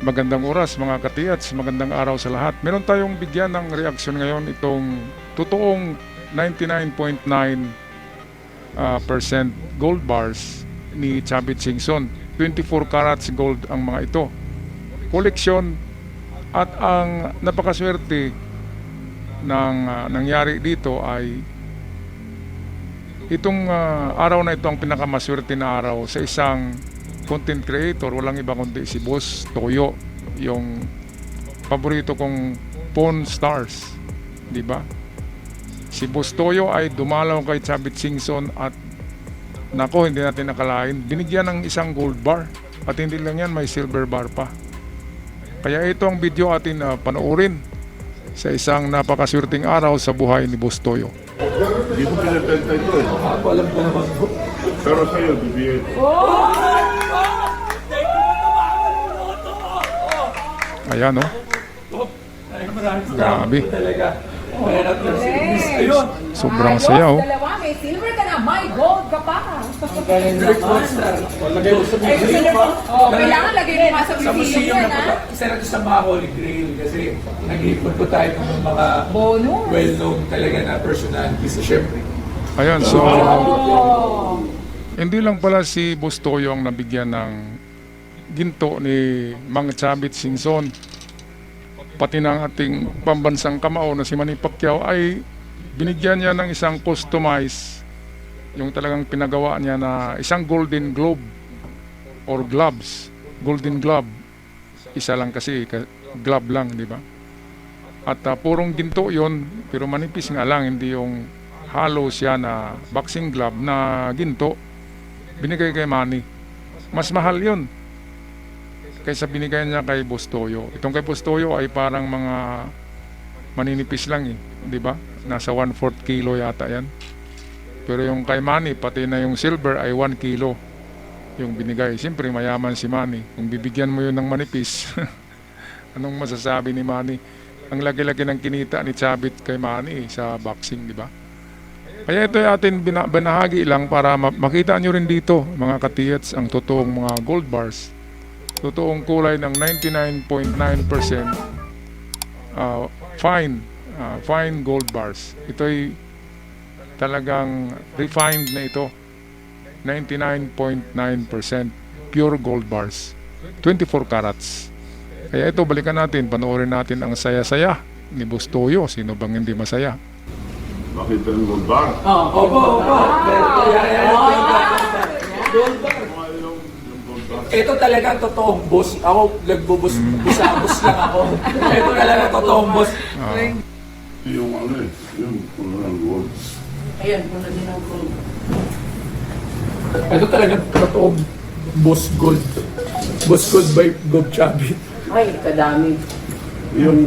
Magandang oras mga katiyats, magandang araw sa lahat. Meron tayong bigyan ng reaksyon ngayon itong totoong 99.9% gold bars ni Chavit Singson. 24 carats gold ang mga ito. Koleksyon at ang napakaswerte ng nangyari dito ay itong araw na ito ang pinakamaswerte na araw sa isang content creator, walang iba kundi si Boss Toyo, yung paborito kong Pawn Stars, di ba? Si Boss Toyo ay dumalaw kay Chavit Singson at nako, hindi natin nakalain, binigyan ng isang gold bar at hindi lang yan, may silver bar pa. Kaya ito ang video atin panoorin sa isang napakaswerteng araw sa buhay ni Boss Toyo. Hindi ko pinapenta ito eh. Alam ko naman po. Pero sa'yo, bibigyan. Ayan, no? Grabe. Sobrang saya, oh. Dalawa, may silver ka na, may gold ka pa. Kailangan lagay mo nga sa museum yan, ha? Isa na ito sa mga Holy Grail kasi nag-iipon po tayo ng mga Bonus. well-known talaga na personalities. Siyempre. Ayan, so Oh. hindi lang pala si Boss Toyo ang nabigyan ng ginto ni Mang Chavit Singson, pati ng ating pambansang kamao na si Manny Pacquiao ay binigyan niya ng isang customized, yung talagang pinagawa niya na isang golden globe or gloves, golden glove, isa lang kasi glove lang, di ba? At purong ginto yon, pero manipis nga lang, hindi yung hollow siya na boxing glove na ginto. Binigay kay Manny, mas mahal yon kaysa binigay niya kay Boss Toyo. Itong kay Boss Toyo ay parang mga maninipis lang eh, di ba? Nasa 1/4 kilo yata yan. Pero yung kay Manny, pati na yung silver ay 1 kilo yung binigay. Siyempre mayaman si Manny. Kung bibigyan mo yun ng manipis, anong masasabi ni Manny? Ang laki-laki ng kinita ni Chavit kay Manny sa boxing, di ba? Kaya ito ay atin binahagi lang para makita nyo rin dito, mga katiyats, ang totoong mga gold bars. Totoong kulay ng 99.9% fine gold bars. Ito'y talagang refined na ito. 99.9% pure gold bars. 24 carats. Kaya ito, balikan natin, panoorin natin ang saya-saya ni Boss Toyo. Sino bang hindi masaya? Makita yung gold bar. Opo. Gold bar. Ito talaga totoong boss. Ako nagbubus, busabos lang ako. Ito talaga totoong boss. Yung ano eh, yung puno ng gold. Ayan, puno din ang gold. Ito talaga totoong boss gold. Boss gold by Bob Chavit. Ay, kadami. Yung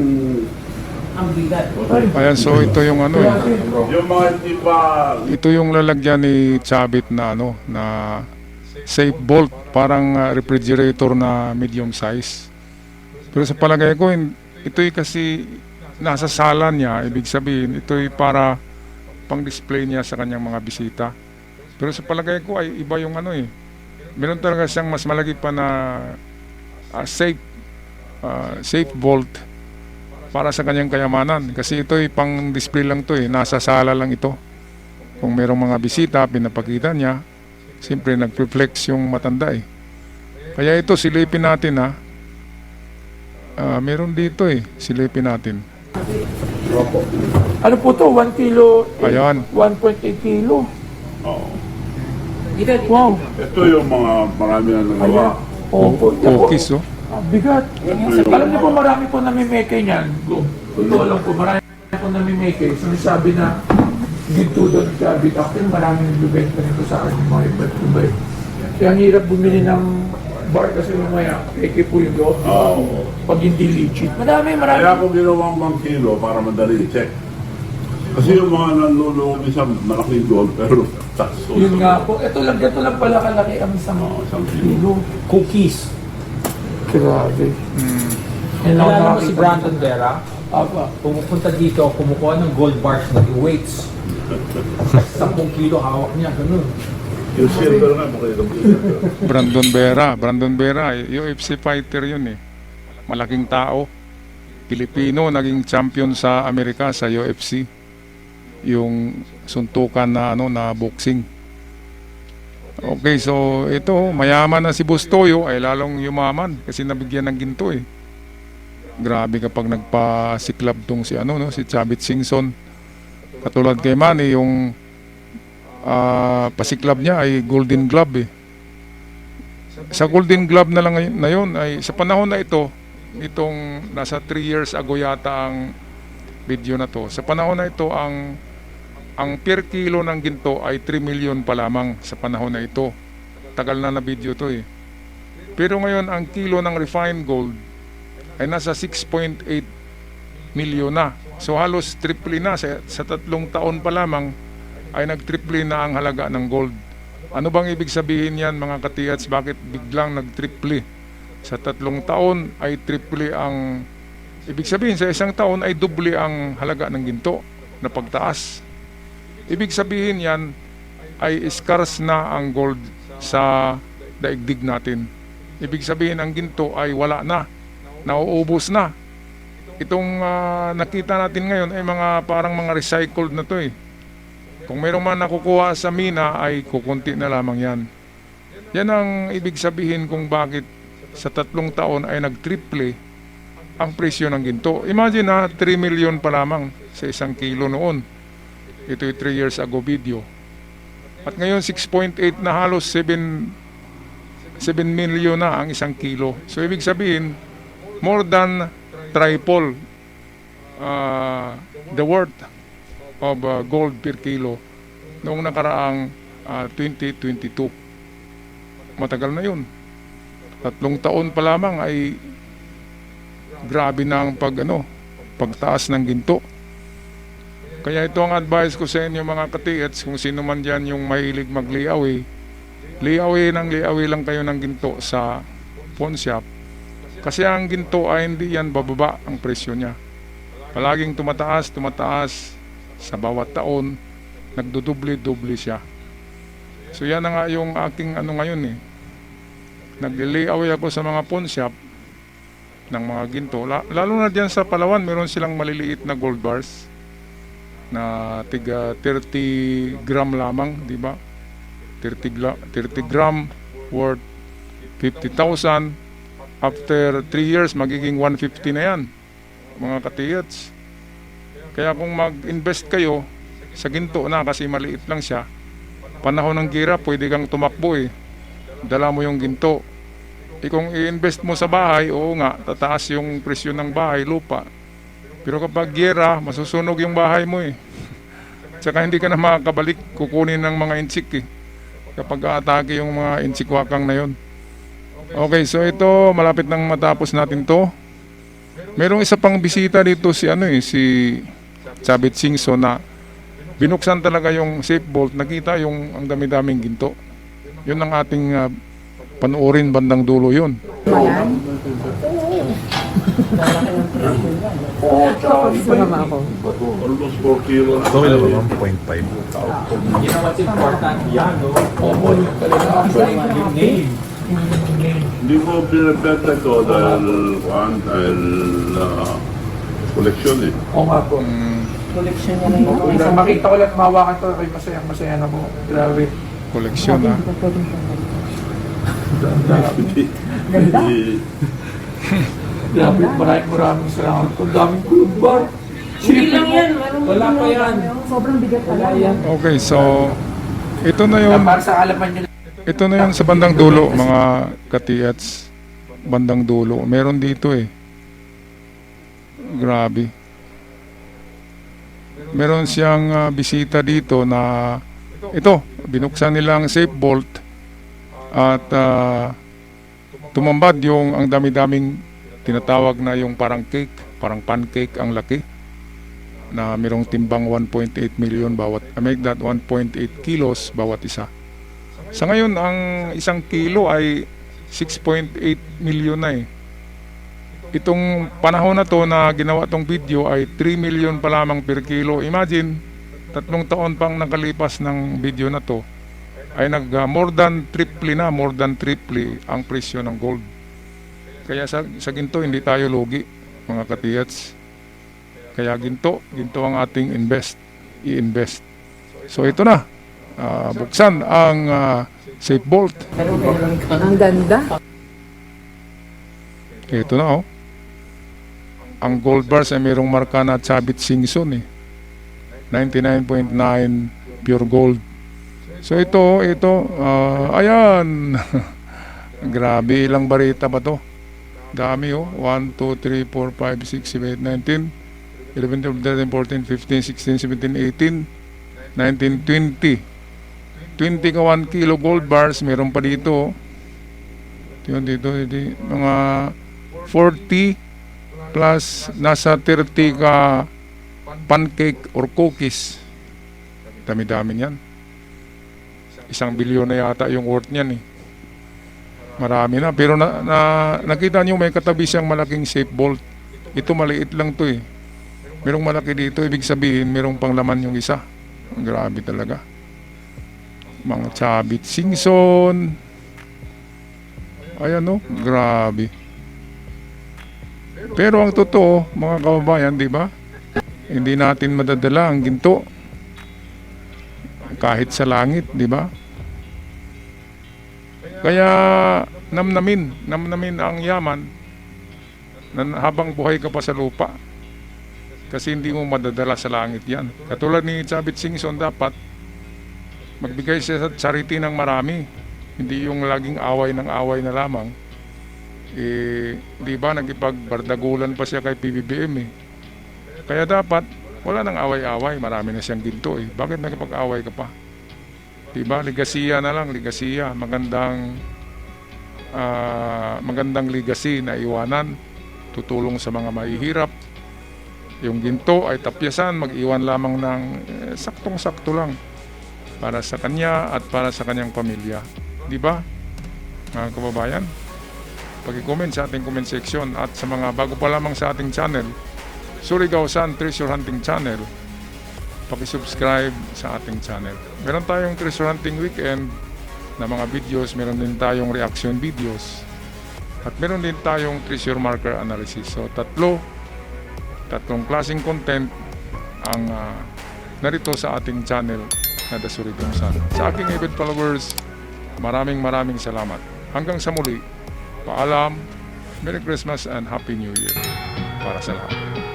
Ang bigat. Ayan, so ito yung ano eh. yung mga hindi pa Ito yung lalagyan ni Chavit na ano, na safe bolt, parang refrigerator na medium size. Pero sa palagay ko, ito'y kasi nasa sala niya, ibig sabihin, ito'y para pang display niya sa kanyang mga bisita. Pero sa palagay ko ay iba yung ano eh. Meron talaga siyang mas malaki pa na safe bolt para sa kanyang kayamanan. Kasi ito'y pang display lang to eh, nasa sala lang ito. Kung merong mga bisita, pinapakita niya. Siyempre nag-reflex yung matanda eh. Kaya ito, silipin natin ha. Meron dito eh, silipin natin. Ano po to? 1 kilo? Ayan. 1.8 kilo. oh, Wow. ito yung mga marami na nagawa. Opo. Yan po. Cookies oh. Bigat. Ito yung Alam niyo po marami po namimeke niyan. Totoo lang po, marami po namimeke. Sinasabi na ginto doon sa Chavit. Actually, maraming nagbibenta nito sa akin yung mga iba't iba. Kaya ang hirap bumili ng bar kasi mamaya, peke po yung loob. Pag hindi legit. Marami. Kaya ako ginawang 1 kilo para madali i-check. Kasi yung mga nanlulong isang malaking gold pero taso. Yun nga po. Ito lang pala kalaki ang isang kilo. Cookies. Grabe. Kilala mo si Brandon Vera? Apa. Pumupunta dito, kumukuha ng gold bars na weights. 10 kilo hawak niya, ganun. Yung silver nga, makita mo yung silver. Brandon Vera, UFC fighter yun eh. malaking tao, Pilipino, naging champion sa Amerika sa UFC, yung suntukan na na boxing. Okay, so ito, mayaman na si Bustoyo ay lalong yumaman kasi nabigyan ng ginto eh. Grabe kapag nagpasiklab tong si si Chavit Singson. Katulad kay Manny, yung pasiklab niya ay Golden Glove eh. Sa Golden Glove na lang na yun ay sa panahon na ito, itong nasa 3 years ago yata ang video na to. Sa panahon na ito, ang per kilo ng ginto ay 3 million pa lamang sa panahon na ito. Tagal na video to eh. Pero ngayon ang kilo ng refined gold ay nasa 6.8 million na. So halos triple na sa 3 taon pa lamang ay nag-triple na ang halaga ng gold. Ano bang ibig sabihin yan mga katiyats? Bakit biglang nag-triple? Sa 3 taon ay triple ang ibig sabihin, sa 1 taon ay doble ang halaga ng ginto na pagtaas. Ibig sabihin yan ay scarce na ang gold sa daigdig natin. Ibig sabihin ang ginto ay wala na, nauubos na. Itong nakita natin ngayon ay parang mga recycled na to eh. Kung mayroong man nakukuha sa mina ay kukunti na lamang yan. Yan ang ibig sabihin kung bakit sa 3 taon ay nag-triple ang presyo ng ginto. Imagine 3 million pa lamang sa 1 kilo noon. Ito yung 3 years ago video. At ngayon 6.8 na halos 7 million na ang 1 kilo. So ibig sabihin, more than triple the worth of gold per kilo noong nakaraang 2022. Matagal na yun. 3 taon pa lamang ay grabe na ang pagtaas ng ginto. Kaya ito ang advice ko sa inyo mga katiyats, kung sino man dyan yung mahilig mag-liawi, liawi lang kayo ng ginto sa pawn shop. Kasi ang ginto ay hindi yan bababa ang presyo niya. Palaging tumataas sa bawat taon, nagdudoble-doble siya. So yan na nga yung aking ngayon eh. Nag-liawi ako sa mga pawn shop ng mga ginto. Lalo na dyan sa Palawan, meron silang maliliit na gold bars na tiga 30 gram lamang, di ba? 30 gram worth 50,000. After 3 years, magiging 150 na yan, mga katiyats. Kaya kung mag-invest kayo sa ginto na kasi maliit lang siya, panahon ng gira, pwede kang tumakbo eh. Dala mo yung ginto. Kung i-invest mo sa bahay, oo nga, tataas yung presyo ng bahay, lupa. Pero kapag gira, masusunog yung bahay mo eh. Tsaka hindi ka na makakabalik, kukunin ng mga insik eh. Kapag aatake yung mga insikwakang na yon. Okay, so ito, malapit nang matapos natin to. Merong isa pang bisita dito si si Chavit Singson na binuksan talaga yung safe vault, nakita yung ang dami-daming ginto. Yun ang ating panoorin bandang dulo yun. Almost 4 kilo. Okay lang ba? 1.5. You know what's important? Yan, no? Common talaga. Yung name. Hindi ko pinapenta ko dahil koleksyon eh. Oo nga po. Collection niya na yun. Makita ko lang, mahawakan to, ay masaya na po. Grabe. Koleksyon ha. Ganda. Grabe, maraming salamat. Ang daming gold bar. Hindi lang yan. Wala pa yan. Sobrang bigat pala yan. Okay, so ito na yun. Para sa alaman nyo. Ito na yun sa bandang dulo, mga katiyats. Bandang dulo. Meron dito eh. Grabe. Meron siyang bisita dito na ito, binuksan nilang safe vault at tumambad yung ang dami-daming tinatawag na yung parang cake, parang pancake ang laki na mayroong timbang 1.8 million bawat, make that 1.8 kilos bawat isa. Sa ngayon, ang 1 kilo ay 6.8 million na eh. Itong panahon na to na ginawa tong video ay 3 million pa lamang per kilo. Imagine, 3 taon pang nakalipas ng video na to ay more than triple ang presyo ng gold. Kaya sa ginto hindi tayo lugi, mga katiyats. Kaya ginto ang ating i-invest. So ito na, buksan ang safe bolt. Ang ganda. Ito na Ang gold bars ay mayroong marka na Chavit Singson 99.9 pure gold. So ito, ayan. Grabe, ilang barita ba to? Dami 1, 2, 3, 4, 5, 6, 7, 8, 9, 10, 11, 12, 13, 14, 15, 16, 17, 18, 19, 20. 20 ka 1 kilo gold bars, meron pa dito. Yun dito, mga 40 plus nasa 30 ka pancake or cookies. Dami-dami niyan. 1 bilyon na yata yung worth niyan Marami na. Pero nakita nyo may katabi siyang malaking safe bolt. Ito maliit lang to Merong malaki dito. Ibig sabihin merong panglaman yung isa. Grabe talaga. Mga Chavit Singson. Ayan grabe. Pero ang totoo, mga kababayan, di ba? Hindi natin madadala ang ginto. Kahit sa langit, di ba? Kaya namnamin ang yaman habang buhay ka pa sa lupa. Kasi hindi mo madadala sa langit yan. Katulad ni Chavit Singson, dapat magbigay siya sa charity ng marami. Hindi yung laging away ng away na lamang. Di ba nagipagbardagulan pa siya kay PBBM Kaya dapat wala nang away-away, marami na siyang ginto Bakit nakipag-away ka pa? Diba? Ligasiya na lang, ligasiya. Magandang legacy na iwanan. Tutulong sa mga mahihirap. Yung ginto ay tapyasan, mag-iwan lamang ng saktong-sakto lang para sa kanya at para sa kanyang pamilya. Diba? Mga kababayan, pag-comment sa ating comment section at sa mga bago pa lamang sa ating channel, Surigao Sun Treasure Hunting Channel, paki-subscribe sa ating channel. Meron tayong treasure hunting weekend na mga videos, meron din tayong reaction videos, at meron din tayong treasure marker analysis. So tatlong klaseng content ang narito sa ating channel na The Surigao Sun. Sa aking avid followers, maraming salamat. Hanggang sa muli, paalam, Merry Christmas and Happy New Year para sa lahat.